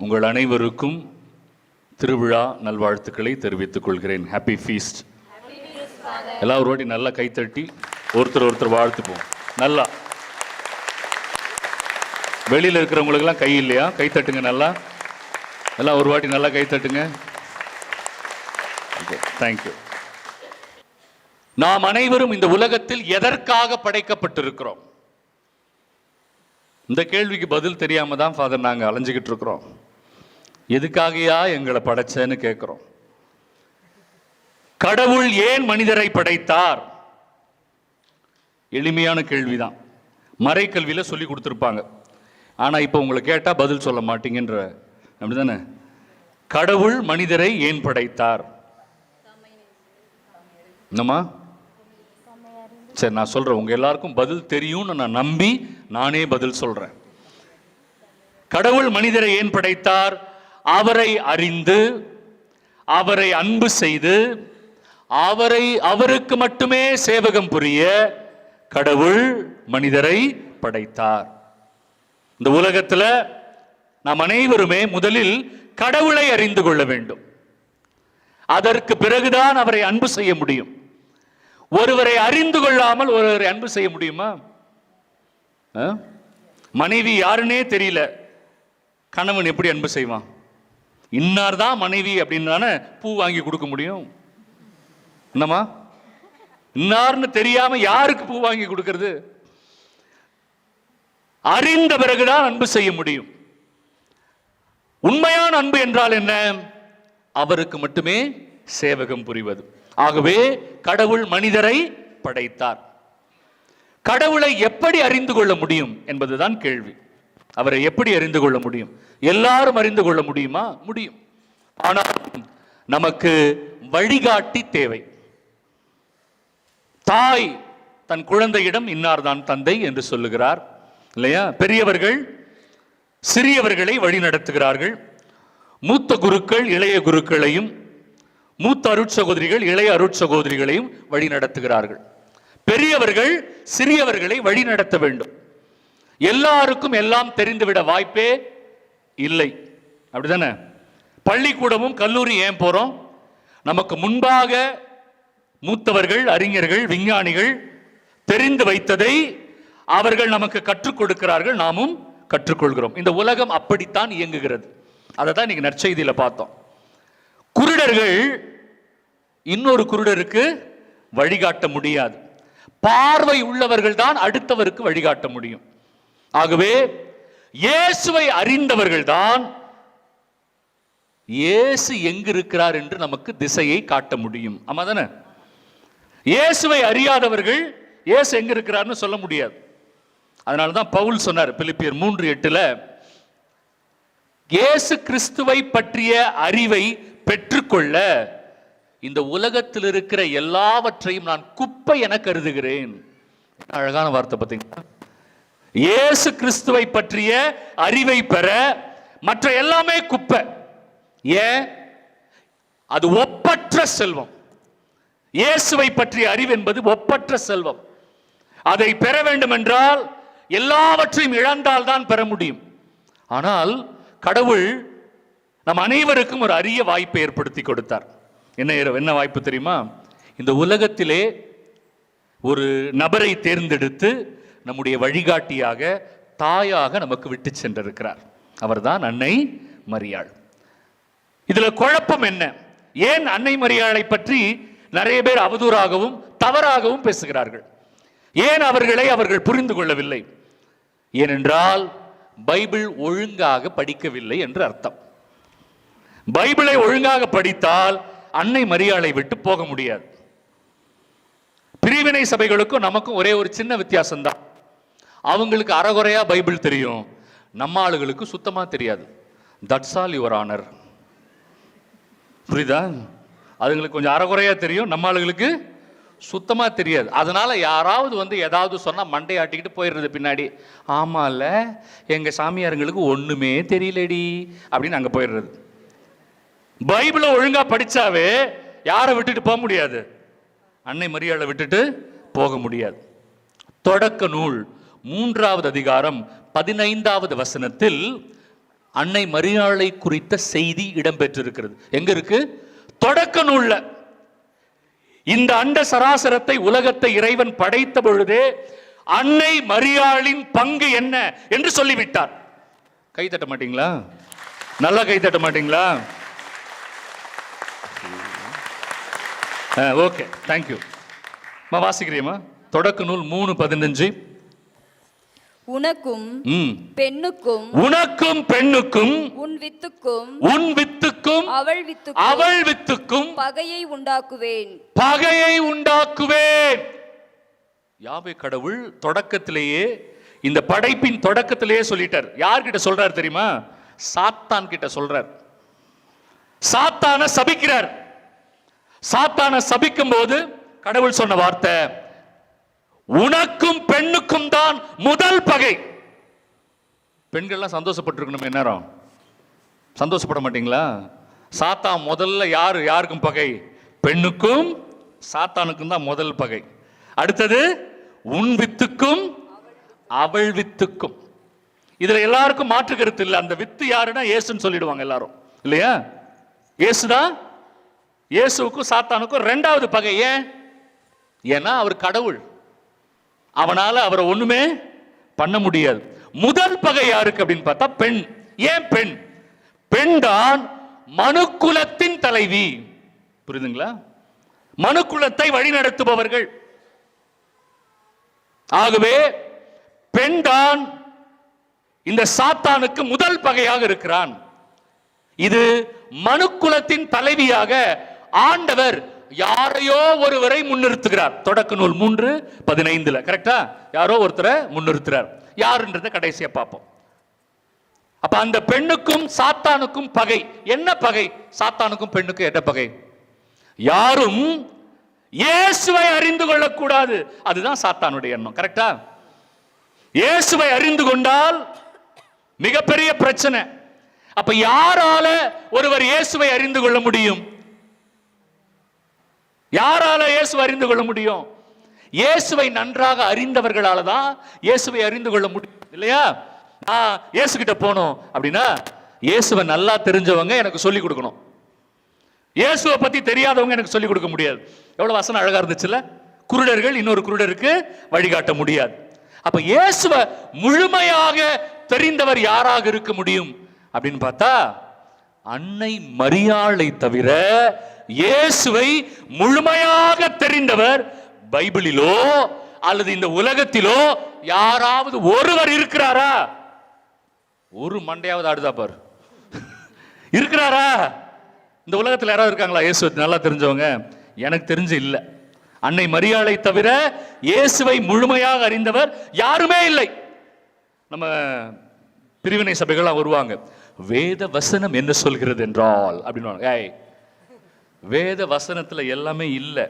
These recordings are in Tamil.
உங்கள் அனைவருக்கும் திருவிழா நல்வாழ்த்துக்களை தெரிவித்துக் கொள்கிறேன். Happy feast. எல்லாம் ஒரு வாட்டி நல்லா கைத்தட்டி ஒருத்தர் வாழ்த்துப்போம். நல்லா வெளியில் இருக்கிறவங்களுக்கெல்லாம் கை இல்லையா? கைத்தட்டுங்க நல்லா. எல்லாம் ஒரு வாட்டி நல்லா கைத்தட்டுங்க. தேங்க்யூ. நாம் அனைவரும் இந்த உலகத்தில் எதற்காக படைக்கப்பட்டிருக்கிறோம்? இந்த கேள்விக்கு பதில் தெரியாம தான் ஃபாதர் நாங்கள் அலைஞ்சிக்கிட்டு இருக்கிறோம். எதுக்காகயா எங்களை படைச்சேன்னு கேட்கிறோம். கடவுள் ஏன் மனிதரை படைத்தார்? எளிமையான கேள்விதான். மறைக்கல்வியில சொல்லி கொடுத்துருப்பாங்க. ஆனா இப்ப உங்களை கேட்டா பதில் சொல்ல மாட்டீங்கன்ற, அப்படிதானே? கடவுள் மனிதரை ஏன் படைத்தார்? என்னம்மா? சரி, நான் சொல்றேன். உங்க எல்லாருக்கும் பதில் தெரியும்னு நான் நம்பி நானே பதில் சொல்றேன். கடவுள் மனிதரை ஏன் படைத்தார்? அவரை அறிந்து, அவரை அன்பு செய்து, அவருக்கு மட்டுமே சேவகம் புரிய கடவுள் மனிதரை படைத்தார். இந்த உலகத்துல நாம் அனைவருமே முதலில் கடவுளை அறிந்து கொள்ள வேண்டும். அதற்கு பிறகுதான் அவரை அன்பு செய்ய முடியும். ஒருவரை அறிந்து கொள்ளாமல் ஒருவரை அன்பு செய்ய முடியுமா? மனைவி யாருன்னே தெரியல, கணவன் எப்படி அன்பு செய்வான்? இன்னார் தான் மனைவி அப்படின்னு பூ வாங்கி கொடுக்க முடியும். என்னமா? இன்னார்னு தெரியாம யாருக்கு பூ வாங்கி கொடுக்கிறது? அறிந்த பிறகுதான் அன்பு செய்ய முடியும். உண்மையான அன்பு என்றால் என்ன? அவருக்கு மட்டுமே சேவகம் புரிவது. ஆகவே கடவுள் மனிதரை படைத்தார். கடவுளை எப்படி அறிந்து கொள்ள முடியும் என்பதுதான் கேள்வி. அவரை எப்படி அறிந்து கொள்ள முடியும்? எல்லாரும் அறிந்து கொள்ள முடியுமா? முடியும். ஆனால் நமக்கு வழிகாட்டி தேவை. தாய் தன் குழந்தையிடம் இன்னார்தான் தந்தை என்று சொல்லுகிறார் இல்லையா? பெரியவர்கள் சிறியவர்களை வழி நடத்துகிறார்கள். மூத்த குருக்கள் இளைய குருக்களையும், மூத்த அருட்சகோதரிகள் இளைய அருட்சகோதரிகளையும் வழி நடத்துகிறார்கள். பெரியவர்கள் சிறியவர்களை வழி நடத்த வேண்டும். எல்லாருக்கும் எல்லாம் தெரிந்துவிட வாய்ப்பே இல்லை, அப்படிதானே? பள்ளிக்கூடமும் கல்லூரி ஏன் போறோம்? நமக்கு முன்பாக மூத்தவர்கள், அறிஞர்கள், விஞ்ஞானிகள் தெரிந்து வைத்ததை அவர்கள் நமக்கு கற்றுக் கொடுக்கிறார்கள், நாமும் கற்றுக்கொள்கிறோம். இந்த உலகம் அப்படித்தான் இயங்குகிறது. அதை தான் இன்னைக்கு நற்செய்தியில பார்த்தோம். குருடர்கள் இன்னொரு குருடருக்கு வழிகாட்ட முடியாது. பார்வை உள்ளவர்கள் தான் அடுத்தவருக்கு வழிகாட்ட முடியும். ஆகவே இயேசுவை அறிந்தவர்கள் தான் இயேசு எங்கு இருக்கிறார் என்று நமக்கு திசையை காட்ட முடியும். ஆமா தானே? இயேசுவை அறியாதவர்கள் இயேசு எங்க இருக்கிறார்னு சொல்ல முடியாது. அதனாலதான் பவுல் சொன்னார் பிலிப்பியர் 3:8, இயேசு கிறிஸ்துவை பற்றிய அறிவை பெற்றுக்கொள்ள இந்த உலகத்தில் இருக்கிற எல்லாவற்றையும் நான் குப்பை என கருதுகிறேன். அழகான வார்த்தை பார்த்தீங்களா? இயேசு கிறிஸ்துவை பற்றிய அறிவை பெற மற்ற எல்லாமே குப்பை. ஏன்? அது ஒப்பற்ற செல்வம். இயேசுவை பற்றிய அறிவு என்பது ஒப்பற்ற செல்வம். அதை பெற வேண்டும் என்றால் எல்லாவற்றையும் இழந்தால் தான் பெற முடியும். ஆனால் கடவுள் நம் அனைவருக்கும் ஒரு அரிய வாய்ப்பை ஏற்படுத்தி கொடுத்தார். என்ன வாய்ப்பு தெரியுமா? இந்த உலகத்திலே ஒரு நபரை தேர்ந்தெடுத்து நம்முடைய வழிகாட்டியாக, தாயாக நமக்கு விட்டு சென்றிருக்கிறார். அவர்தான் அன்னை மரியாள். இதுல குழப்பம் என்ன? ஏன் அன்னை மரியாளை பற்றி நிறைய பேர் அவதூறாகவும் தவறாகவும் பேசுகிறார்கள்? ஏன் அவர்கள் புரிந்து கொள்ளவில்லை? ஏனென்றால் பைபிள் ஒழுங்காக படிக்கவில்லை என்று அர்த்தம். பைபிளை ஒழுங்காக படித்தால் அன்னை மரியாளை விட்டு போக முடியாது. பிரிவினை சபைகளுக்கும் நமக்கும் ஒரே ஒரு சின்ன வித்தியாசம் தான். அவங்களுக்கு அறகுறையா பைபிள் தெரியும், நம்ம ஆளுகளுக்கு சுத்தமா தெரியாது. That's all your honour. புரியுதா? அதுங்களுக்கு கொஞ்சம் அறகுறையா தெரியும், நம்ம ஆளுகளுக்கு சுத்தமா தெரியாது. அதனால யாராவது ஏதாவது சொன்னா மண்டையாட்டிக்கிட்டு போயிடுறது பின்னாடி. ஆமால எங்க சாமியாருங்களுக்கு ஒண்ணுமே தெரியலடி அப்படின்னு அங்க போயிடுறது. பைபிளை ஒழுங்கா படிச்சாவே யாரை விட்டுட்டு போக முடியாது? அன்னை மரியாளை விட்டுட்டு போக முடியாது. தொடக்க நூல் 3வது அதிகாரம் 15வது வசனத்தில் அன்னை மரியாளை குறித்த செய்தி இடம்பெற்றிருக்கிறது. எங்க இருக்கு? தொடக்க நூல்ல. இந்த அண்ட சராசரத்தை, உலகத்தை இறைவன் படைத்த பொழுதே அன்னை மரியாளின் பங்கு என்ன என்று சொல்லிவிட்டார். கை தட்ட மாட்டீங்களா? நல்லா கை தட்ட மாட்டீங்களா? Okay, thank you. வாசிக்கிறேமா? தொடக்க நூல் 3:15. உனக்கும் பெண்ணுக்கும் உன் வித்துக்கும் அவள் வித்துக்கும் பகையை உண்டாக்குவேன். யாவே கடவுள் தொடக்கத்திலேயே, இந்த படைப்பின் தொடக்கத்திலேயே சொல்லிட்டார். யார்கிட்ட சொல்றார் தெரியுமா? சாத்தான் கிட்ட சொல்றார். சாத்தான சபிக்கிறார். சாத்தான சபிக்கும் போது கடவுள் சொன்ன வார்த்தை, உனக்கும் பெண்ணுக்கும் தான் முதல் பகை. பெண்கள்லாம் சந்தோஷப்பட்டிருக்கணும். நேரம் சந்தோஷப்பட மாட்டீங்களா? சாத்தான் முதல்ல யாருக்கும் பகை? பெண்ணுக்கும் சாத்தானுக்கும் தான் முதல் பகை. அடுத்தது உன் வித்துக்கும் அவள் வித்துக்கும். இதுல எல்லாருக்கும் மாற்று கருத்து இல்லை. அந்த வித்து யாருன்னா இயேசுன்னு சொல்லிடுவாங்க எல்லாரும், இல்லையா? இயேசுதான். இயேசுவுக்கும் சாத்தானுக்கும் இரண்டாவது பகை. ஏன்னா அவர் கடவுள், அவனால அவரை ஒண்ணுமே பண்ண முடியாது. முதல் பகை யாருக்கு அப்படின்னு பார்த்தா பெண். ஏன் பெண்? பெண் தான் மனுக்குலத்தின் தலைவி. புரியுதுங்களா? மனுக்குலத்தை வழிநடத்துபவர்கள். ஆகவே பெண் தான் இந்த சாத்தானுக்கு முதல் பகையாக இருக்கிறான். இது மனுக்குலத்தின் தலைவியாக ஆண்டவர் யாரையோ ஒருவரை முன்னிறுத்துகிறார். தொடக்க நூல் 3:15. கரெக்டா? யாரோ ஒருத்தரை முன்னிறுத்துறார். யாருன்றத கடைசியா பார்ப்போம். அப்ப அந்த பெண்ணுக்கும் சாத்தானுக்கும் பகை. என்ன பகை? சாத்தானுக்கும் பெண்ணுக்கும் என்ன பகை? யாரும் இயேசுவை அறிந்து கொள்ளக்கூடாது. அதுதான் சாத்தானுடைய எண்ணம். கரெக்டா? இயேசுவை அறிந்து கொண்டால் மிகப்பெரிய பிரச்சனை. அப்ப யாரால ஒருவர் இயேசுவை அறிந்து கொள்ள முடியும்? யாரால இயேசுவை அறிந்து கொள்ள முடியும்? இயேசுவை நன்றாக அறிந்தவர்களால தான் இயேசுவை அறிந்து கொள்ள முடியும், இல்லையா? நான் இயேசு கிட்ட போனோம் அப்படின்னா இயேசுவை நல்லா தெரிஞ்சவங்க எனக்கு சொல்லிக் கொடுக்கணும். இயேசுவை பத்தி தெரியாதவங்க எனக்கு சொல்லிக் கொடுக்க முடியாது. எவ்வளவு வசனம் அழகா இருந்துச்சுல்ல? குருடர்கள் இன்னொரு குருடருக்கு வழிகாட்ட முடியாது. அப்ப இயேசுவை முழுமையாக தெரிந்தவர் யாராக இருக்க முடியும் அப்படின்னு பார்த்தா அன்னை மரியாளை தவிர இயேசுவை முழுமையாக தெரிந்தவர் பைபிளிலோ அல்லது இந்த உலகத்திலோ யாராவது ஒருவர் இருக்கிறாரா? ஒரு மண்டையாவது ஆடுதா பாரு. இருக்கிறாரா? இந்த உலகத்தில் யாராவது இருக்காங்களா இயேசுவை நல்லா தெரிஞ்சவங்க? எனக்கு தெரிஞ்சு இல்லை. அன்னை மரியாளை தவிர இயேசுவை முழுமையாக அறிந்தவர் யாருமே இல்லை. நம்ம பிரிவினை சபைகள்லாம் வருவாங்க, வேத வசனம் என்ன சொல்கிறது என்றால் அப்படின்னு. வேத வசனத்துல எல்லாமே இல்லை.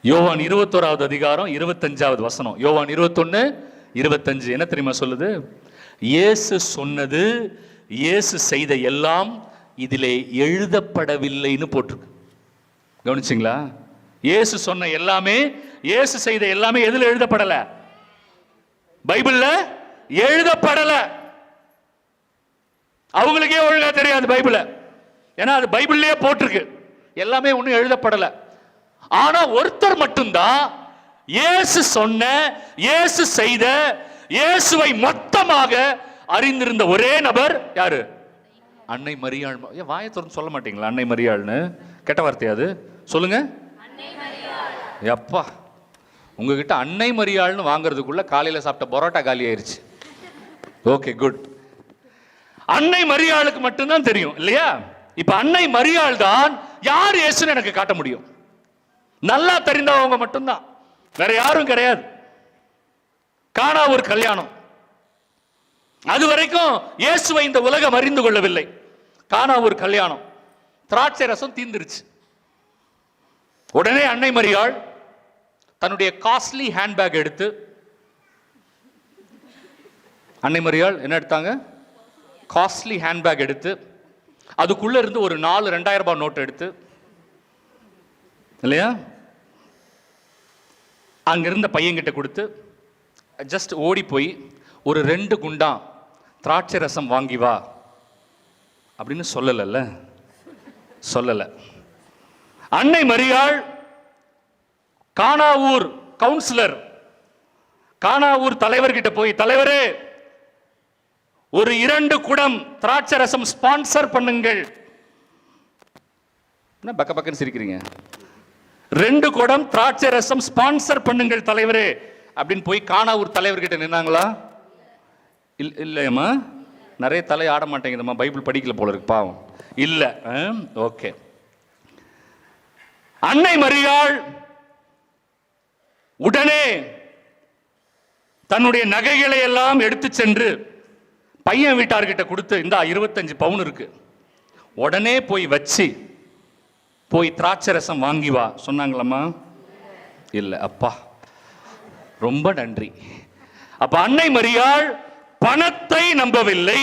யோவான் 21வது அதிகாரம் 25வது வசனம், யோவான் 21:25 என்ன தெரியுமா சொல்லுது? இயேசு சொன்னது, இயேசு செய்த எல்லாம் இதிலே எழுதப்படவில்லைன்னு போட்டிருக்கு. கவனிச்சிங்களா? இயேசு சொன்ன எல்லாமே, இயேசு செய்த எல்லாமே எதுல எழுதப்படல? பைபிள்ல எழுதப்படல. அவங்களுக்கே ஒழுங்கா தெரியாது பைபிள. ஏன்னா அது பைபிள்லயே போட்டிருக்கு. எல்லாமே ஒன்றும் எழுதப்படல. ஆனா ஒருத்தர் மட்டும்தான் இயேசு சொன்ன, இயேசு செய்த, இயேசுவை மொத்தமாக அறிந்திருந்த ஒரே நபர் யாரு? அன்னை மரியாள். ஏன் வாயை திறந்து சொல்ல மாட்டீங்களா அன்னை மரியாள்னு? கெட்ட வார்த்தையாது, சொல்லுங்க. எப்பா, உங்ககிட்ட அன்னை மரியாள்னு வாங்குறதுக்குள்ள காலையில சாப்பிட்ட பரோட்டா காலி ஆயிருச்சு. Okay, good. அன்னை மரியாளுக்கு மட்டும்தான் தெரியும், இல்லையா? இப்ப அன்னை மரியாள் தான் யார் இயேசுன்னு எனக்கு காட்ட முடியும். நல்லா தெரிந்தவங்க மட்டும்தான், வேற யாரும் கிடையாது. கானா ஒரு கல்யாணம், அது வரைக்கும் இயேசுவை இந்த உலகம் அறிந்து கொள்ளவில்லை. கானா ஒரு கல்யாணம், திராட்சை ரசம் தீந்துருச்சு. உடனே அன்னை மரியாள் தன்னுடைய காஸ்ட்லி ஹேண்ட்பேக் எடுத்து, அன்னை மரியாள் என்ன எடுத்தாங்க? காஸ்ட்லி ஹேண்ட்பேக் எடுத்து அதுக்குள்ள இருந்து ஒரு 4 2000 ரூபாய் நோட் எடுத்து, இல்லையா, அங்கிருந்த பையன்கிட்ட கொடுத்து ஜஸ்ட் ஓடி போய் ஒரு 2 குண்டா திராட்சை ரசம் வாங்கி வா அப்படின்னு சொல்லல. அன்னை மரியாள் கானாவூர் கவுன்சிலர், கானாவூர் தலைவர்கிட்ட போய், தலைவரே ஒரு 2 குடம் திராட்சை ரசம் ஸ்பான்சர் பண்ணுங்கள். என்ன பக்க பக்கன்னு சிரிக்கிறீங்க? 2 குடம் திராட்சை ரசம் ஸ்பான்சர் பண்ணுங்கள் தலைவரே அப்படின்னு போய் கானாவூர் தலைவர்கிட்ட நின்னாங்களா? இல்லையம்மா, நிறைய தலை ஆட மாட்டேங்குதும்மா, பைபிள் படிக்கல போல இருக்கு பாவம். இல்ல. ஓகே. அன்னை மரியாள் உடனே தன்னுடைய நகைகளை எல்லாம் எடுத்து சென்று பையன் வீட்டார்கிட்ட கொடுத்து, இந்த 25 பவுன் இருக்கு, உடனே போய் வச்சு போய் திராட்சை ரசம் வாங்கி வா சொன்னாங்களம்மா? இல்ல. அப்பா ரொம்ப நன்றி. அப்ப அன்னை மரியாள் பணத்தை நம்பவில்லை,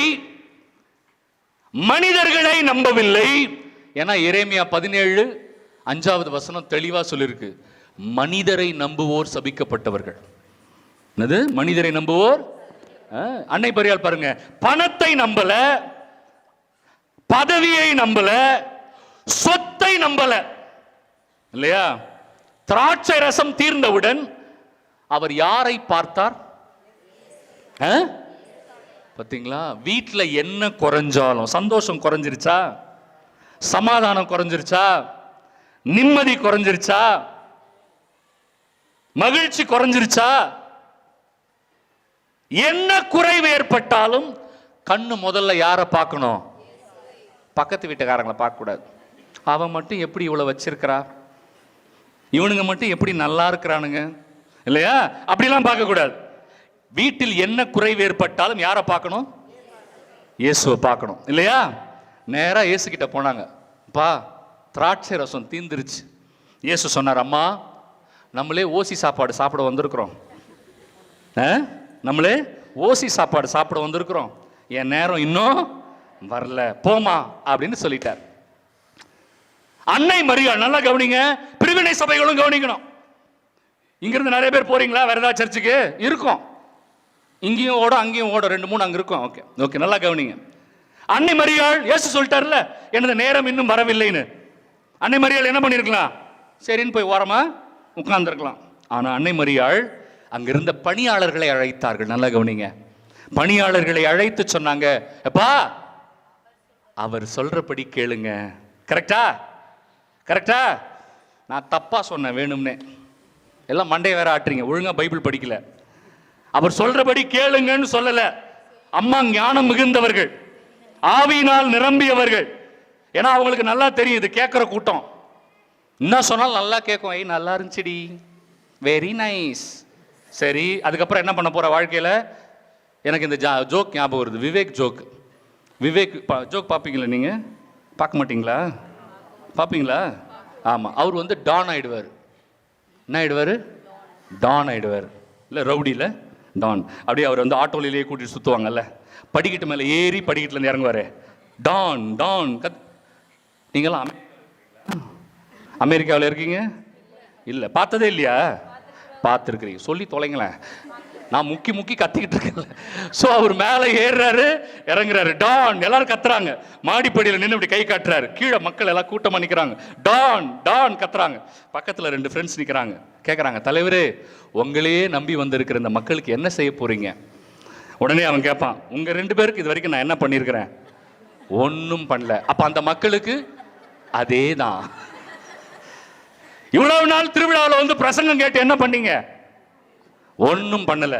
மனிதர்களை நம்பவில்லை. ஏன்னா எரேமியா 17:5 தெளிவா சொல்லிருக்கு, மனிதரை நம்புவோர் சபிக்கப்பட்டவர்கள். என்னது மனிதரை நம்புவோர்? அன்னை மரியாள் பாருங்க, பணத்தை நம்பல, பதவியை நம்பல, சொத்தை நம்பல, இல்லையா? திராட்சை ரசம் தீர்ந்தவுடன் அவர் யாரை பார்த்தார்? பாத்தீங்களா? வீட்டுல என்ன குறைஞ்சாலும் சந்தோஷம் குறைஞ்சிருச்சா? சமாதானம் குறைஞ்சிருச்சா? நிம்மதி குறைஞ்சிருச்சா? மகிழ்ச்சி குறைஞ்சிருச்சா? என்ன குறைவு ஏற்பட்டாலும் கண்ணு முதல்ல யாரை பார்க்கணும்? பக்கத்து வீட்டுக்காரங்களை பார்க்க கூடாது. அவன் மட்டும் எப்படி இவ்வளவு வச்சிருக்கிறா, இவனுங்க மட்டும் எப்படி நல்லா இருக்கிறானுங்க, இல்லையா? அப்படிலாம் பார்க்க கூடாது. வீட்டில் என்ன குறைவு ஏற்பட்டாலும் யாரை பார்க்கணும்? இயேசுவை பார்க்கணும், இல்லையா? நேரா இயேசு கிட்ட போனாங்க. பா, திராட்சை ரசம் தீந்துருச்சு. இயேசு சொன்னார், அம்மா நம்மளே ஓசி சாப்பாடு சாப்பிட வந்திருக்கிறோம், நம்மளே ஓசி சாப்பாடு சாப்பிட வந்திருக்கிறோம், என் நேரம் இன்னும் வரல, போமா அப்படின்னு சொல்லிட்டார். அன்னை மரியாள், நல்லா கவனிங்க, பிரிவினை சபைகளும் கவனிக்கணும். இங்கிருந்து நிறைய பேர் போறீங்களா? வேற ஏதாவது சர்ச்சுக்கு இருக்கும், இங்கேயும் ஓடும் அங்கேயும் ஓடும், 2-3 அங்க இருக்கும். ஓகே ஓகே, நல்லா கவனிங்க. அன்னை மரியாள், இயேசு சொல்லிட்டார்ல எனது நேரம் இன்னும் வரவில்லைன்னு. அன்னை மரியாள் என்ன பண்ணிருக்கலாம்? சரின்னு போய் ஓரமா உட்கார்ந்துருக்கலாம். ஆனா அன்னை மரியாள் அங்கிருந்த பணியாளர்களை அழைத்தார்கள். நல்லா கவனிங்க, பணியாளர்களை அழைத்து சொன்னாங்க, அப்பா அவர் சொல்றபடி கேளுங்க. கரெக்டா? கரெக்டா? நான் தப்பா சொன்னேன் வேணும்னே, எல்லாம் மண்டைய வேற ஆட்டுறீங்க, ஒழுங்கா பைபிள் படிக்கல. அவர் சொல்றபடி கேளுங்கன்னு சொல்லல. அம்மா ஞானம் மிகுந்தவர்கள், ஆவியினால் நிரம்பியவர்கள். ஏன்னா அவங்களுக்கு நல்லா தெரியும் இது கேட்கிற கூட்டம், என்ன சொன்னாலும் நல்லா கேட்கும். ஐய் நல்லா இருந்துச்சுடி, வெரி நைஸ். சரி, அதுக்கப்புறம் என்ன பண்ண போற வாழ்க்கையில? எனக்கு இந்த ஜோக் ஞாபகம் வருது, விவேக் ஜோக். விவேக் ஜோக் பார்ப்பீங்களா நீங்க? பார்க்க மாட்டீங்களா? பார்ப்பீங்களா? ஆமா, அவர் வந்து டான் ஆயிடுவார். என்ன ஆயிடுவார்? டான் ஆயிடுவார். இல்லை ரவுடியில் டான். அப்படியே அவர் வந்து ஆட்டோலேயே கூட்டிட்டு சுற்றுவாங்கல்ல, படிக்கட்டு மேலே ஏறி படிக்கட்டுல இறங்குவாரு, டான் டான். நீங்களாம் அமெரிக்காவில் இருக்கீங்க? இல்லை, பார்த்ததே இல்லையா? பார்த்துருக்கிறீங்க, சொல்லி தொலைங்களேன். நான் முக்கி முக்கி கத்திக்கிட்டு இருக்கேன். ஸோ அவர் மேலே ஏறுறாரு, இறங்குறாரு, டான். எல்லாரும் கத்துறாங்க, மாடிப்படியில் நின்று இப்படி கை காட்டுறாரு, கீழே மக்கள் எல்லாம் கூட்டமாக நிற்கிறாங்க, டான் டான் கத்துறாங்க. பக்கத்தில் 2 ஃப்ரெண்ட்ஸ் நிற்கிறாங்க, கேட்குறாங்க, தலைவரே உங்களையே நம்பி வந்திருக்கிற இந்த மக்களுக்கு என்ன செய்ய போறீங்க? உடனே அவன் கேட்பான், உங்க 2 பேருக்கு இது வரைக்கும் நான் என்ன பண்ணியிருக்கிறேன்? ஒன்றும் பண்ணல. அப்ப அந்த மக்களுக்கு அதே தான். இவ்வளவு நாள் திருவிழாவில் வந்து பிரசங்கம் கேட்டு என்ன பண்ணீங்க? ஒன்னும் பண்ணல.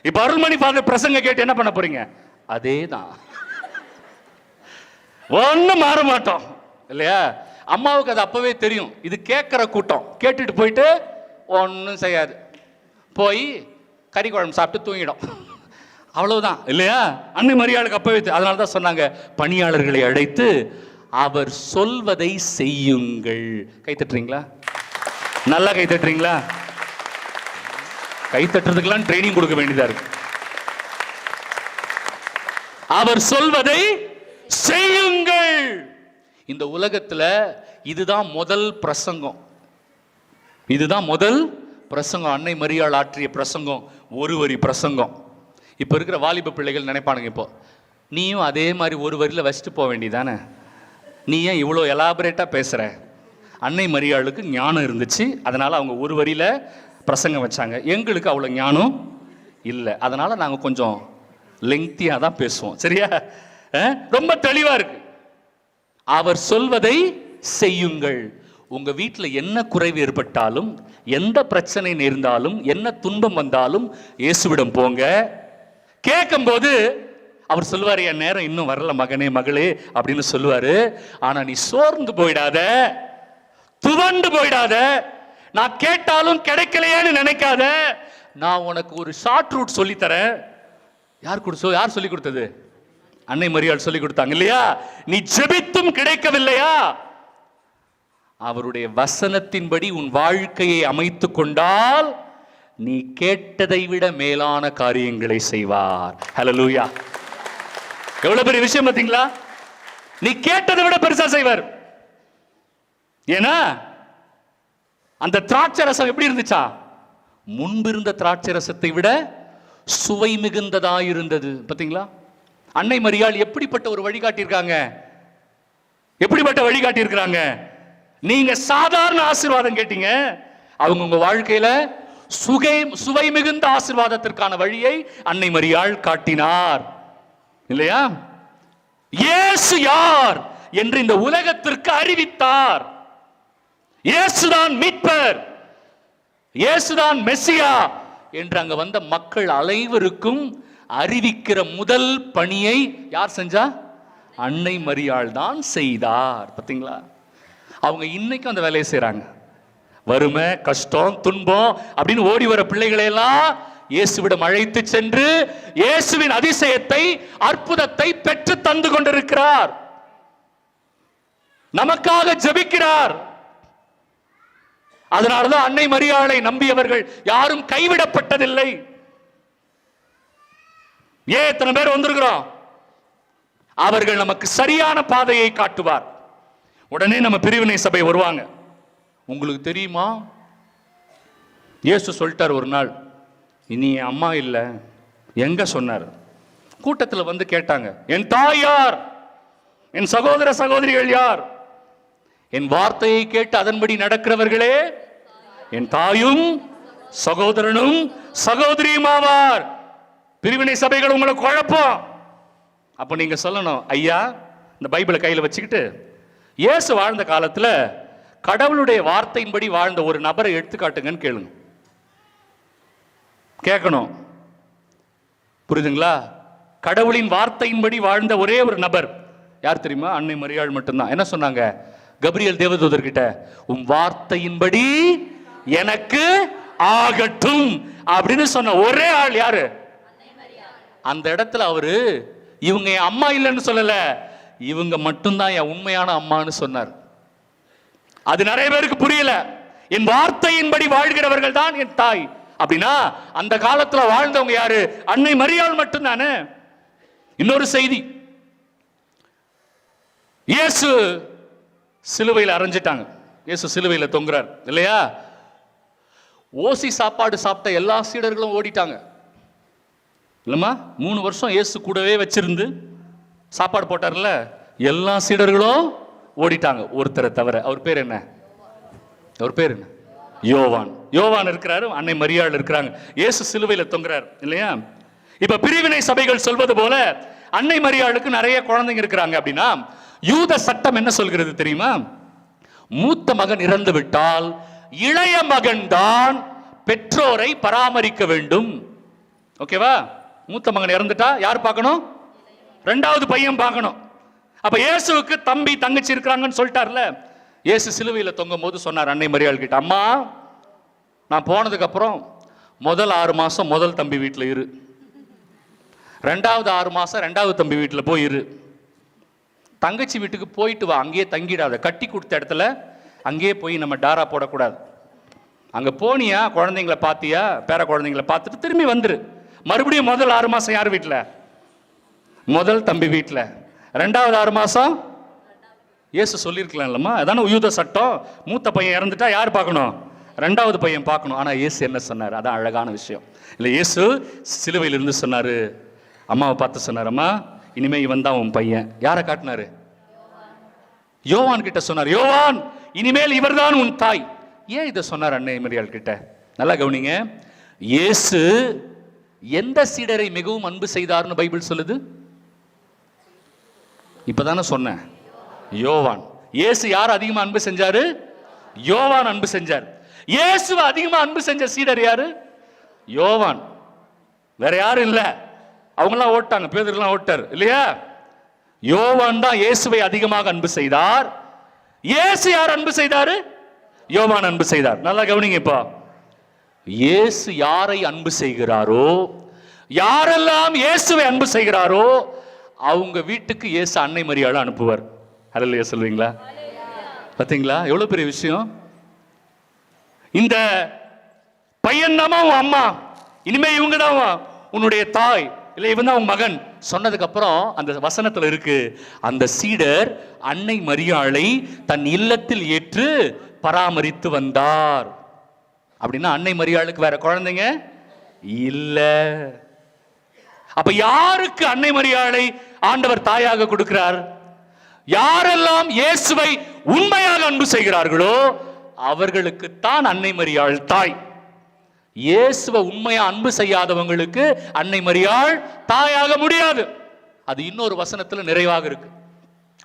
இப்ப அருள்மணி ஃபாதர் பிரசங்க கேட்டு என்ன பண்ண போறீங்க? அதே தான். ஒன்னும் மாற மாட்டோம், இல்லையா? அம்மாவுக்கு அது அப்பவே தெரியும், இது கேட்கிற கூட்டம், கேட்டுட்டு போயிட்டு ஒன்னும் செய்யாது, போய் கறி குழம்பு சாப்பிட்டு தூங்கிடும், அவ்வளவுதான், இல்லையா? அன்னை மரியாளுக்கு அப்பவே. அதனால தான் சொன்னாங்க, பணியாளர்களை அழைத்து அவர் சொல்வதை செய்யுங்கள். கை தட்டுறீங்களா? நல்லா கை தட்டுறீங்களா? கை தட்டுறதுக்கெல்லாம் ட்ரைனிங் கொடுக்க வேண்டியதா இருக்கு. அவர் சொல்வதை செய்யுங்கள். இந்த உலகத்துல இதுதான் முதல் பிரசங்கம், இதுதான் முதல் பிரசங்கம். அன்னை மரியாள் ஆற்றிய பிரசங்கம் ஒரு வரி பிரசங்கம். இப்ப இருக்கிற வாலிப பிள்ளைகள் நினைப்பானுங்க, இப்போ நீயும் அதே மாதிரி ஒரு வரியில் வச்சுட்டு போக வேண்டியதானே. நீ ஏன் இவ்வளோ எலாபரேட்டாக பேசுகிற? அன்னை மரியாளுக்கு ஞானம் இருந்துச்சு, அதனால் அவங்க ஒரு வரியில் பிரசங்கம் வச்சாங்க. எங்களுக்கு அவ்வளோ ஞானம் இல்லை, அதனால் நாங்கள் கொஞ்சம் லெங்க்தியாக தான் பேசுவோம். சரியா? ரொம்ப தெளிவாக இருக்கு. அவர் சொல்வதை செய்யுங்கள். உங்க வீட்டில் என்ன குறைவு ஏற்பட்டாலும், எந்த பிரச்சனை நேர்ந்தாலும், என்ன துன்பம் வந்தாலும் இயேசுவிடம் போங்க. கேட்கும் போது அவர் சொல்லுவார், என் நேரம் இன்னும் வரல மகனே மகளே அப்படின்னு சொல்லுவாரு. ஆனா நீ சோர்ந்து போயிடாத, துவண்டு போயிடாத, நான் கேட்டாலும் கிடைக்கலையேன்னு நினைக்காத. நான் உனக்கு ஒரு ஷார்ட் ரூட் சொல்லி தரேன். யார் சொல்லி கொடுத்தது? அன்னை மரியாள் சொல்லி கொடுத்தாங்க இல்லையா? நீ ஜெபித்தும் கிடைக்கவில்லையா? அவருடைய வசனத்தின்படி உன் வாழ்க்கையை அமைத்துக் கொண்டால் நீ கேட்டதை விட மேலான காரியங்களை செய்வார். ஹல்லேலூயா! எவ்வளவு பெரிய விஷயம் பார்த்தீங்களா? நீ கேட்டதை விட பெருசா செய்வார். ஏன்னா அந்த திராட்சை ரசம் எப்படி இருந்துச்சா? முன்பிருந்த திராட்சை ரசத்தை விட சுவை மிகுந்ததாயிருந்தது. பார்த்தீங்களா? அன்னை மரியாள் எப்படிப்பட்ட ஒரு வழிகாட்டியிருக்காங்க? எப்படிப்பட்ட வழிகாட்டியிருக்கிறாங்க? நீங்க சாதாரண ஆசீர்வாதம் கேட்டீங்க, அவங்க உங்க வாழ்க்கையில சுவை மிகுந்த ஆசீர்வாதத்திற்கான வழியை அன்னை மரியாள் காட்டினார் இல்லையா? இயேசு யார் என்று இந்த உலகத்திற்கு அறிவித்தார். இயேசுதான் மீட்பர், இயேசுதான் மெசியா என்று அங்க வந்த மக்கள் அனைவருக்கும் அறிவிக்கிற முதல் பணியை யார் செஞ்சா? அன்னை மரியாள் தான் செய்தார். பார்த்தீங்களா? அவங்க இன்னைக்கும் அந்த வேலையை செய்றாங்க. வறுமை, கஷ்டம், துன்பம் அப்படின்னு ஓடி வர பிள்ளைகளை எல்லாம் இயேசுவிடம் அழைத்து சென்று இயேசுவின் அதிசயத்தை, அற்புதத்தை பெற்று தந்து கொண்டிருக்கிறார். நமக்காக ஜெபிக்கிறார். அதனாலதான் அன்னை மரியாளை நம்பியவர்கள் யாரும் கைவிடப்பட்டதில்லை. ஏன் எத்தனை பேர் வந்திருக்கிறோம்? அவர்கள் நமக்கு சரியான பாதையை காட்டுவார். உடனே நம்ம பிரிவினை சபை வருவாங்க. உங்களுக்கு தெரியுமா, இயேசு சொல்லிட்டார் ஒரு நாள், இனி என் அம்மா இல்லை. எங்க சொன்னார்? கூட்டத்தில் வந்து கேட்டாங்க, என் தாய் யார்? என் சகோதர சகோதரிகள் யார்? என் வார்த்தையை கேட்டு அதன்படி நடக்கிறவர்களே என் தாயும் சகோதரனும் சகோதரியும் ஆவார். பிரிவினை சபைகள் உங்களை குழப்பம். அப்ப நீங்க சொல்லணும், ஐயா இந்த பைபிளை கையில் வச்சுக்கிட்டு இயேசு வாழ்ந்த காலத்துல கடவுளுடைய வார்த்தையின்படி வாழ்ந்த ஒரு நபரை எடுத்துக்காட்டுங்கன்னு கேளுங்க. கேட்கணும். புரியுதுங்களா? கடவுளின் வார்த்தையின்படி வாழ்ந்த ஒரே ஒரு நபர் யார் தெரியுமா? அன்னை மரியாள் மட்டும்தான். என்ன சொன்னாங்க? கபிரியல் தேவதூதர்கிட்ட, உன் வார்த்தையின்படி எனக்கு ஆகட்டும் அப்படின்னு சொன்ன ஒரே ஆள் யாரு? அந்த இடத்துல அவரு இவங்க என் அம்மா இல்லைன்னு சொல்லல, இவங்க மட்டும்தான் என் உண்மையான அம்மான்னு சொன்னார். அது நிறைய பேருக்கு புரியல. என் வார்த்தையின்படி வாழ்கிறவர்கள் தான் என் தாய் அப்படின்னா அந்த காலத்துல வாழ்ந்தவங்க யாரு? அன்னை மரியாள் மட்டும்தானே. இன்னொரு செய்தி, இயேசு சிலுவையில் அரைஞ்சிட்டாங்க. இயேசு சிலுவையில் தொங்குறார் இல்லையா? ஓசி சாப்பாடு சாப்பிட்ட எல்லா சீடர்களும் ஓடிட்டாங்க இல்லம்மா? 3 வருஷம் இயேசு கூடவே வச்சிருந்து சாப்பாடு போட்டார்ல, எல்லா சீடர்களும் ஓடிட்டாங்க ஒருத்தரை தவிர. அவர் பேர் என்ன? அவர் பேர் என்ன? யோவான். யோவான் இருக்கிறாரு, அன்னை மரியாள் இருக்கிறாங்க, இயேசு சிலுவையில் தொங்குறார் இல்லையா? இப்ப பிரிவினை சபைகள் சொல்வது போல அன்னை மரியாளுக்கு நிறைய குழந்தைங்க இருக்கிறாங்க அப்படின்னா யூத சட்டம் என்ன சொல்கிறது தெரியுமா? மூத்த மகன் இறந்து விட்டால் இளைய மகன் தான் பெற்றோரை பராமரிக்க வேண்டும். ஓகேவா? மூத்த மகன் இறந்துட்டா யார் பார்க்கணும்? 2வது பையன் பார்க்கணும். அப்ப இயேசுவுக்கு தம்பி தங்கச்சி இருக்கிறாங்கன்னு சொல்லிட்டார்ல. இயேசு சிலுவையில் தொங்கும் போது சொன்னார் அன்னை மரியாள் கிட்ட, அம்மா நான் போனதுக்கு அப்புறம் முதல் 6 மாசம் முதல் தம்பி வீட்டில் இரு, 2வது 6 மாசம் 2வது தம்பி வீட்டில் போய் இரு, தங்கச்சி வீட்டுக்கு போயிட்டு வா, அங்கேயே தங்கிடாத, கட்டி கொடுத்த இடத்துல அங்கேயே போய் நம்ம டாரா போடக்கூடாது. அங்க போனியா குழந்தைங்களை பார்த்தியா, பேர குழந்தைங்களை பார்த்துட்டு திரும்பி வந்துரு. மறுபடியும் முதல் 6 மாசம் யார் வீட்டில்? முதல் தம்பி வீட்டில். 2வது 6 மாசம் இயேசு சொல்லியிருக்கலாம் இல்லம்மா, அதான யூத சட்டம். மூத்த பையன் இறந்துட்டா யார் பார்க்கணும்? 2வது பையன் பார்க்கணும். ஆனா இயேசு என்ன சொன்னார்? அதான் அழகான விஷயம் இல்லை? இயேசு சிலுவையில் இருந்து சொன்னாரு, அம்மாவை பார்த்து சொன்னார், அம்மா இனிமே இவன் தான் உன் பையன். யாரை காட்டினாரு? யோவான் கிட்ட சொன்னார், யோவான் இனிமேல் இவர்தான் உன் தாய். ஏன் இதை சொன்னார் அன்னை மரியாள் கிட்ட? நல்லா கவனிங்க. இயேசு எந்த சீடரை மிகவும் அன்பு செய்தார்னு பைபிள் சொல்லுது? இப்பதானே சொன்னேன், யோவான். இயேசு யார் அதிகமா அன்பு செஞ்சாரு? யோவான் அன்பு செஞ்சார். இயேசுவை அதிகமா அன்பு செஞ்ச சீடர் யாரு? யோவான். வேற யாரும் இல்ல. அவங்களாம் ஓட்டாங்க, பேதுருலாம் ஓட்டார் இல்லையா? யோவான் தான் இயேசுவை அதிகமாக அன்பு செய்தார். இயேசு யார் அன்பு செய்தாரு? யோவான் அன்பு செய்தார். நல்லா கவனிங்க. இப்போ இயேசு யாரை அன்பு செய்கிறாரோ, யாரெல்லாம் இயேசுவை அன்பு செய்கிறாரோ அவங்க வீட்டுக்கு இயேசு அன்னை மரியாளை அனுப்புவார். ஹல்லேலூயா சொல்வீங்களா? பாத்தீங்களா எவ்வளவு பெரிய விஷயம்? இந்த பையன் தான் உன் அம்மா, இனிமே இவங்க தான் உன்னுடைய தாய், இல்ல இவன் தான் உன் மகன் சொன்னதுக்கு அப்புறம் அந்த வசனத்துல இருக்கு, அந்த சீடர் அன்னை மரியாளை தன் இல்லத்தில் ஏற்று பராமரித்து வந்தார். அப்படின்னா அன்னை மரியாளுக்கு வேற குழந்தைங்க இல்ல. அப்ப யாருக்கு அன்னை மரியாளை ஆண்டவர் தாயாக கொடுக்கிறார்? யாரெல்லாம் இயேசுவை உண்மையாக அன்பு செய்கிறார்களோ அவர்களுக்கு தான் அன்னை மரியாள் தாய். இயேசுவை உண்மையா அன்பு செய்யாதவங்களுக்கு அன்னை மரியாள் தாயாக முடியாது. அது இன்னொரு வசனத்துல நிறைவாக இருக்கு.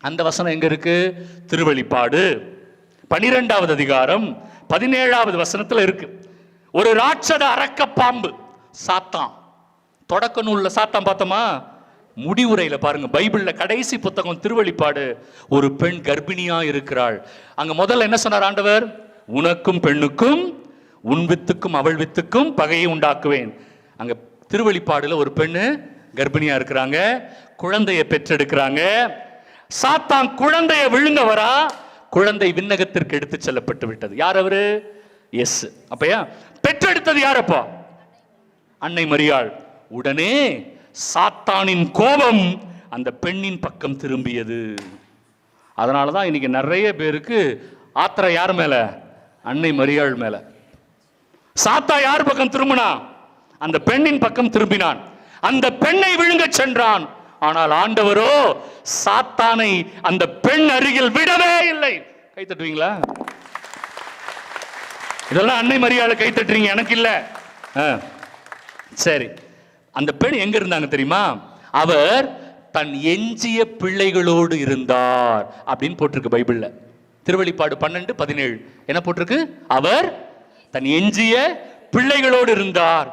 அந்த வசனம் எங்க இருக்கு? திருவெளிப்பாடு 12வது அதிகாரம் 17வது வசனத்துல இருக்கு. ஒரு ராட்சத அரக்க பாம்பு சாத்தான். தொடக்க நூல்ல சாத்தான் பார்த்தோமா? முடிவுரையில பாருங்க, பைபிள்ல கடைசி புத்தகம் திருவெளிப்பாடு, ஒரு பெண் கர்ப்பிணியா இருக்கிறாள். அங்க முதல்ல என்ன சொன்னார் ஆண்டவர்? உனக்கும் பெண்ணுக்கும், உன் வித்துக்கும் அவள் வித்துக்கும் பகையை உண்டாக்குவேன். அங்க திருவெளிப்பாடுல ஒரு பெண்ணு கர்ப்பிணியா இருக்கிறாங்க, குழந்தையை பெற்றெடுக்கிறாங்க. சாத்தான் குழந்தையை விழுங்க வரா, குழந்தை விண்ணகத்திற்கு எடுத்து செல்லப்பட்டு விட்டது. யார் அவரு? எஸ். அப்பயா பெற்றெடுத்தது யாரப்பா? அன்னை மரியாள். உடனே சாத்தானின் கோபம் அந்த பெண்ணின் பக்கம் திரும்பியது. அதனாலதான் இன்னைக்கு நிறைய பேருக்கு ஆத்திரம் யார் மேல? அன்னை மரியாள் மேல. சாத்தா யார் பக்கம் திரும்பினா? அந்த பெண்ணின் பக்கம் திரும்பினான். அந்த பெண்ணை விழுங்க சென்றான். ஆனால் ஆண்டவரோ சாத்தானை அந்த பெண் அருகில் விடவே இல்லை. கை தட்டுவீங்களா? இதெல்லாம் அன்னை மரியாதை கை தட்டுறீங்க, எனக்கு இல்ல. சரி, அந்த பெண் எங்க இருந்தாங்க தெரியுமா? அவர் தன் எஞ்சிய பிள்ளைகளோடு இருந்தார் அப்படின்னு போட்டிருக்கு பைபிள்ல. திருவெளிப்பாடு 12:17 என்ன போட்டிருக்கு? அவர் தன் எஞ்சிய பிள்ளைகளோடு இருந்தார்.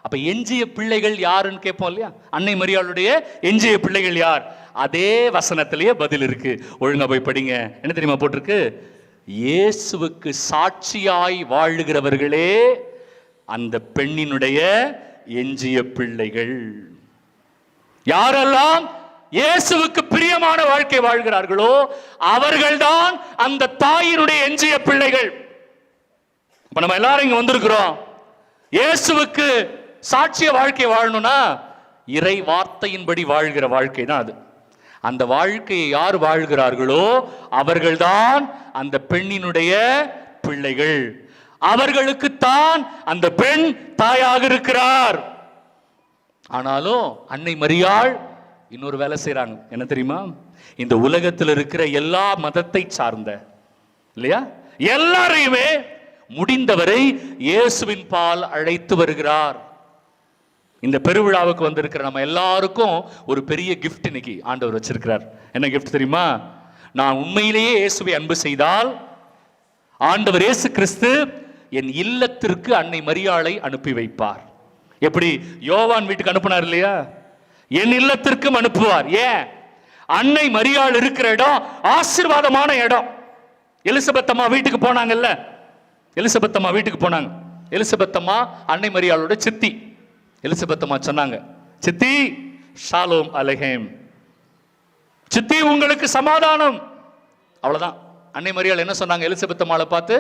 அப்ப எஞ்சிய பிள்ளைகள் யாருன்னு கேட்போம் இல்லையா? அன்னை மரியாளுடைய எஞ்சிய பிள்ளைகள் யார்? அதே வசனத்திலேயே பதில் இருக்கு. ஒழுங்கா போய் படிங்க. என்ன தெரியுமா போட்டிருக்கு? இயேசுவுக்கு சாட்சியாய் வாழுகிறவர்களே அந்த பெண்ணினுடைய எஞ்சிய பிள்ளைகள். யாரெல்லாம் இயேசுவுக்கு பிரியமான வாழ்க்கை வாழ்கிறார்களோ அவர்கள்தான் அந்த தாயினுடைய எஞ்சிய பிள்ளைகள். இப்ப நம்ம எல்லாரும் இங்க வந்திருக்கிறோம். இயேசுவுக்கு சாட்சிய வாழ்க்கை வாழணும்னா இறை வார்த்தையின்படி வாழ்கிற வாழ்க்கை தான் அது. அந்த வாழ்க்கையை யார் வாழ்கிறார்களோ அவர்கள்தான் அந்த பெண்ணினுடைய பிள்ளைகள். அவர்களுக்குத்தான் அந்த பெண் தாயாக இருக்கிறார். ஆனாலும் அன்னை மரியாள் இன்னொரு வேலை செய்றாங்க. என்ன தெரியுமா? இந்த உலகத்தில் இருக்கிற எல்லா மதத்தை சார்ந்த இல்லையா எல்லாரையுமே முடிந்தவரை இயேசுவின் பால் அழைத்து வருகிறார். இந்த பெருவிழாவுக்கு வந்திருக்கிற நம்ம எல்லாருக்கும் ஒரு பெரிய கிஃப்ட் இன்னைக்கு ஆண்டவர் வச்சிருக்கிறார். என்ன கிஃப்ட் தெரியுமா? நான் உண்மையிலேயே இயேசுவை அன்பு செய்தால் ஆண்டவர் இயேசு கிறிஸ்து என் இல்லத்திற்கு அன்னை மரியாளை அனுப்பி வைப்பார். எப்படி யோவான் வீட்டுக்கு அனுப்பினார் இல்லையா? என் இல்லத்திற்கும் அனுப்புவார். ஏன்? அன்னை மரியாள் இருக்கிற இடம் ஆசீர்வாதமான இடம். எலிசபெத் அம்மா வீட்டுக்கு போனாங்கல்ல, எலிசபெத் அம்மா வீட்டுக்கு போனாங்க. எலிசபெத் அம்மா அன்னை மரியாளோட சித்தி. எலிசபெத் அம்மா சொன்னாங்க, சித்தி ஷாலோம் அலைஹேம், சித்தி உங்களுக்கு சமாதானம். அவ்வளவுதான். அன்னை மரியாள் என்ன சொன்னாங்க? எலிசபெத் அம்மாளை பார்த்து,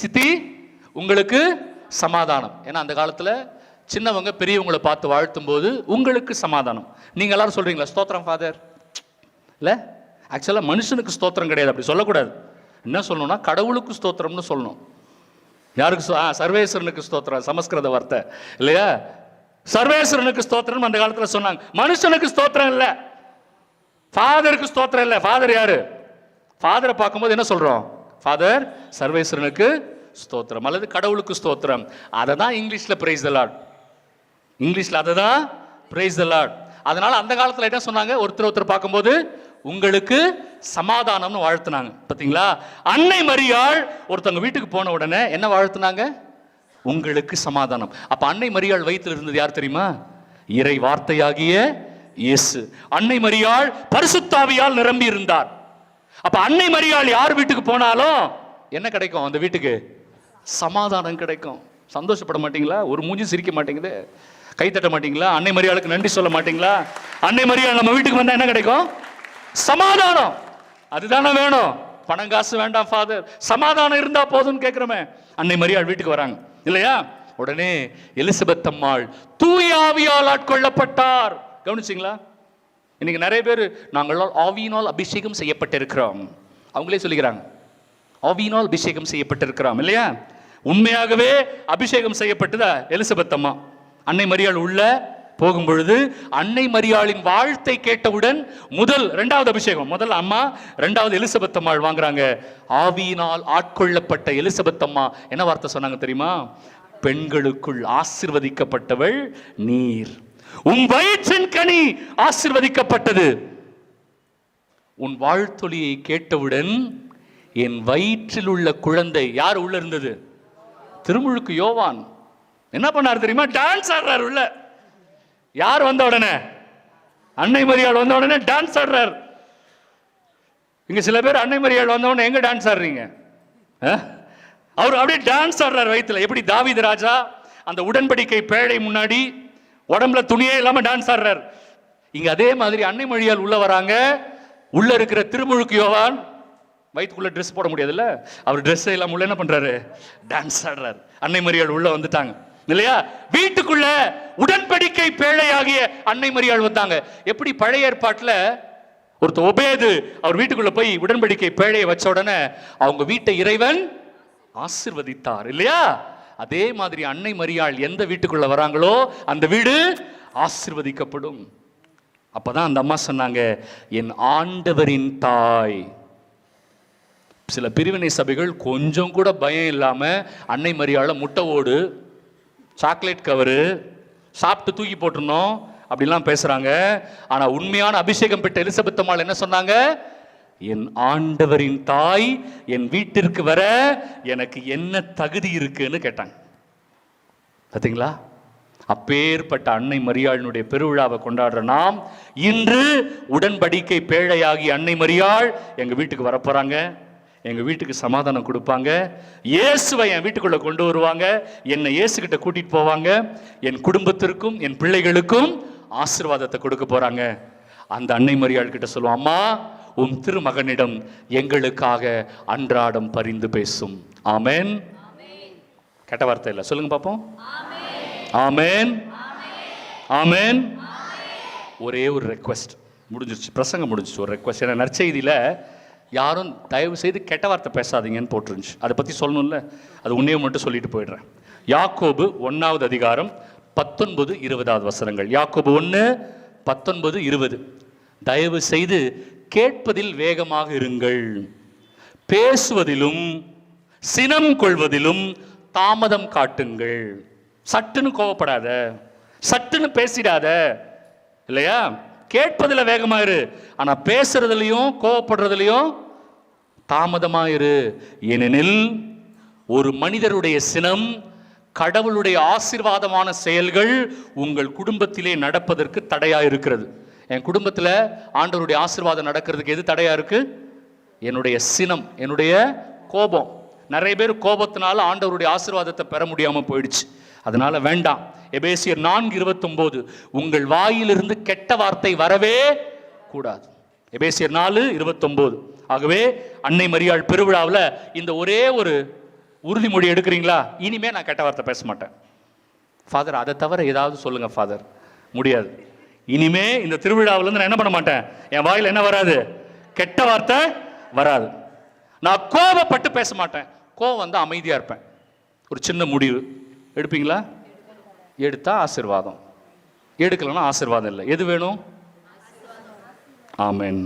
சித்தி உங்களுக்கு சமாதானம். ஏன்னா அந்த காலத்துல சின்னவங்க பெரியவங்களை பார்த்து வாழ்த்தும் போது உங்களுக்கு சமாதானம். நீங்க எல்லாரும் சொல்றீங்களா ஸ்தோத்திரம் ஃபாதர்? இல்ல, ஆக்சுவலா மனுஷனுக்கு ஸ்தோத்திரம் கிடையாது, அப்படி சொல்லக்கூடாது. என்ன சொல்லணும்னா கடவுளுக்கு ஸ்தோத்திரம்னு சொல்லணும். யாருக்கு? சர்வேஸ்வரனுக்கு ஸ்தோத்திரம், சமஸ்கிருத வார்த்தை இல்லையா? சர்வேஸ்வரனுக்கு ஸ்தோத்திரம் அந்த காலத்துல சொன்னாங்க. மனுஷனுக்கு ஸ்தோத்திரம் இல்ல. ஃபாதருக்கு ஸ்தோத்திரம் இல்ல. ஃபாதர் யாரு? ஃபாதரை பார்க்கும்போது என்ன சொல்றோம்? ஃபாதர் சர்வேஸ்வரனுக்கு ஸ்தோத்திரம் அல்லது கடவுளுக்கு ஸ்தோத்திரம். அதை தான் இங்கிலீஷ்ல பிரைஸ் தி லார்ட். இங்கிலீஷ்ல அதை தான் பிரைஸ் தி லார்ட். அதனால அந்த காலத்துல என்ன சொன்னாங்க? ஒருத்தர் பார்க்கும்போது உங்களுக்கு சமாதானம்னு வாழ்த்துனாங்க. பார்த்தீங்களா? அன்னை மரியாள் ஒருத்தவங்க வீட்டுக்கு போன உடனே என்ன வாழ்த்துனாங்க? உங்களுக்கு சமாதானம். அப்ப அன்னை மரியாள் வயிற்றில் இருந்தது யார் தெரியுமா? இறை வார்த்தையாகிய இயேசு. அன்னை மரியாள் பரிசுத்தாவியால் நிரம்பி இருந்தார். அப்ப அன்னை மரியாள் யார் வீட்டுக்கு போனாலும் என்ன கிடைக்கும்? அந்த வீட்டுக்கு சமாதானம் கிடைக்கும். சந்தோஷப்பட மாட்டீங்களா? ஒரு மூஞ்சி சிரிக்க மாட்டேங்குது, கை தட்ட மாட்டீங்களா? அன்னை மரியாளுக்கு நன்றி சொல்ல மாட்டீங்களா? அன்னை மரியாள் நம்ம வீட்டுக்கு வந்தா என்ன கிடைக்கும்? சமாதானம். அதுதானே வேணும். பணம் காசு வேண்டாம் ஃபாதர், சமாதானம் இருந்தா போதும்னு கேட்கிறோமே. அன்னை மரியாள் வீட்டுக்கு வராங்க இல்லையா? உடனே எலிசபெத் அம்மாள் தூய ஆவியால் ஆட்கொள்ளப்பட்டார். கவனிச்சிங்களா? இன்னைக்கு நிறைய பேர் நாங்கள் ஆவியினால் அபிஷேகம் செய்யப்பட்டிருக்கிறோம், அவங்களே சொல்லிக்கிறாங்க. ஆவியினால் அபிஷேகம் செய்யப்பட்டிருக்கிறோம் இல்லையா? உண்மையாகவே அபிஷேகம் செய்யப்பட்டதா எலிசபெத் அம்மா? அன்னை மரியாள் உள்ள போகும் பொழுது அன்னை மரியாளின் வாழ்த்தை கேட்டவுடன் இரண்டாவது அபிஷேகம், முதல் அம்மா, இரண்டாவது எலிசபெத் அம்மாள் வாங்குறாங்க. ஆவியினால் ஆட்கொள்ளப்பட்ட எலிசபெத் அம்மா என்ன வார்த்தை சொன்னாங்க தெரியுமா? பெண்களுக்குள் ஆசீர்வதிக்கப்பட்டவள் நீர், உன் வயிற்றின் கனி ஆசீர்வதிக்கப்பட்டது. உன் வாழ்த்தொலியை கேட்டவுடன் என் வயிற்றில் உள்ள குழந்தை, யார் உள்ள இருந்தது? திருமுழுக்கு யோவான். என்ன பண்ணார் தெரியுமா? டான்ஸ் ஆடுறார் உள்ள. யார் வந்த உடனே? அன்னை மரியாள் வந்த உடனே டான்ஸ் ஆடுறார். இங்க சில பேர் அன்னை மரியாள் வந்த உடனே எங்க டான்ஸ் ஆடுறீங்க? அவர் அப்படியே டான்ஸ் ஆடுறார் வயிற்றுல. எப்படி தாவீது ராஜா அந்த உடன்படிக்கை பேழை முன்னாடி உடம்புல துணியே இல்லாம டான்ஸ் ஆடுறார். இங்க அதே மாதிரி அன்னை மரியாள் உள்ள வராங்க. உள்ள இருக்கிற திருமுழுக்கு யோவான் வயிற்றுக்குள்ள ட்ரெஸ் போட முடியாதுல்ல, அவர் ட்ரெஸ் எல்லாம் உள்ள என்ன பண்றாரு? டான்ஸ் ஆடுறாரு. அன்னை மரியாள் உள்ள வந்துட்டாங்க இல்லையா? வீட்டுக்குள்ள உடன்படிக்கை பேழையாகிய அன்னை மரியாள் வந்தாங்க. எப்படி பழைய ஏற்பாட்டுல ஒருத்தர் ஒபேது அவர் வீட்டுக்குள்ள போய் உடன்படிக்கை பேழையை வச்ச உடனே அவங்க வீட்டை இறைவன் ஆசீர்வதித்தார் இல்லையா? அதே மாதிரி அன்னை மரியாள் எந்த வீட்டுக்குள்ள வராங்களோ அந்த வீடு ஆசீர்வதிக்கப்படும். அப்பதான் அந்த அம்மா சொன்னாங்க, என் ஆண்டவரின் தாய். சில பிரிவினை சபைகள் கொஞ்சம் கூட பயம் இல்லாம அன்னை மரியாள முட்டை ஓடு, சாக்லேட் கவரு சாப்பிட்டு தூக்கி போட்டுருந்தோம் அப்படிலாம் பேசுறாங்க. ஆனா உண்மையான அபிஷேகம் பெற்ற எலிசபெத் அம்மாள் என்ன சொன்னாங்க? என் ஆண்டவரின் தாய் என் வீட்டிற்கு வர எனக்கு என்ன தகுதி இருக்குன்னு கேட்டாங்க. பார்த்தீங்களா? அப்பேற்பட்ட அன்னை மரியாளினுடைய பெருவிழாவை கொண்டாடுற நாம் இன்று உடன்படிக்கை பேழையாகி அன்னை மரியாள் எங்க வீட்டுக்கு வரப்போறாங்க. எங்க வீட்டுக்கு சமாதானம் கொடுப்பாங்க. இயேசுவை என் வீட்டுக்குள்ள கொண்டு வருவாங்க. என்னை இயேசு கிட்ட கூட்டிட்டு போவாங்க. என் குடும்பத்திற்கும் என் பிள்ளைகளுக்கும் ஆசீர்வாதத்தை கொடுக்க போறாங்க. அந்த அன்னை மரியாள் கிட்ட சொல்லுவோம், அம்மா உம் திருமகனிடம் எங்களுக்காக அன்றாடம் பரிந்து பேசும். ஆமென். கெட்ட வார்த்தை இல்லை, சொல்லுங்க பாப்போம். ஆமென், ஆமென். ஒரே ஒரு ரெக்வெஸ்ட், முடிஞ்சிருச்சு, பிரசங்கம் முடிஞ்சிச்சு. ஒரு ரெக்வெஸ்ட். ஏன்னா நற்செய்தியில யாரும் தயவு செய்து கெட்ட வார்த்தை பேசாதீங்கன்னு போட்டுருந்துச்சு. அதை பற்றி சொல்லணும்ல, அது உன்னையும் மட்டும் சொல்லிட்டு போயிடுறேன். யாக்கோபு 1வது அதிகாரம் 19-20 வசனங்கள். யாக்கோபு 1:19-20. தயவு செய்து கேட்பதில் வேகமாக இருங்கள், பேசுவதிலும் சினம் கொள்வதிலும் தாமதம் காட்டுங்கள். சட்டுன்னு கோவப்படாத, சட்டுன்னு பேசிடாத இல்லையா? கேட்பதில் வேகமாயிரு, ஆனா பேசுறதுலையும் கோவப்படுறதுலையும் தாமதமாயிரு. ஏனெனில் ஒரு மனிதருடைய சினம் கடவுளுடைய ஆசீர்வாதமான செயல்கள் உங்கள் குடும்பத்திலே நடப்பதற்கு தடையா இருக்கிறது. என் குடும்பத்தில் ஆண்டவருடைய ஆசீர்வாதம் நடக்கிறதுக்கு எது தடையா இருக்கு? என்னுடைய சினம், என்னுடைய கோபம். நிறைய பேர் கோபத்தினால ஆண்டவருடைய ஆசீர்வாதத்தை பெற முடியாம போயிடுச்சு. அதனால வேண்டாம். எபேசியர் 4:29, உங்கள் வாயிலிருந்து கெட்ட வார்த்தை வரவே கூடாது. எபேசியர் 4:29. ஆகவே அன்னை மரியாள் பெருவிழாவில் இந்த ஒரே ஒரு உறுதிமொழி எடுக்கிறீங்களா? இனிமே நான் கெட்ட வார்த்தை பேச மாட்டேன். ஃபாதர் அதை தவிர ஏதாவது சொல்லுங்க ஃபாதர். முடியாது. இனிமே இந்த திருவிழாவில இருந்து நான் என்ன பண்ண மாட்டேன், என் வாயில் என்ன வராது, கெட்ட வார்த்தை வராது. நான் கோபப்பட்டு பேச மாட்டேன். கோபம் வந்து அமைதியா இருப்பேன். ஒரு சின்ன முடிவு எடுப்பீங்களா? எடுத்தா ஆசீர்வாதம், எடுக்கலன்னா ஆசீர்வாதம் இல்லை. எது வேணும்? ஆமென்.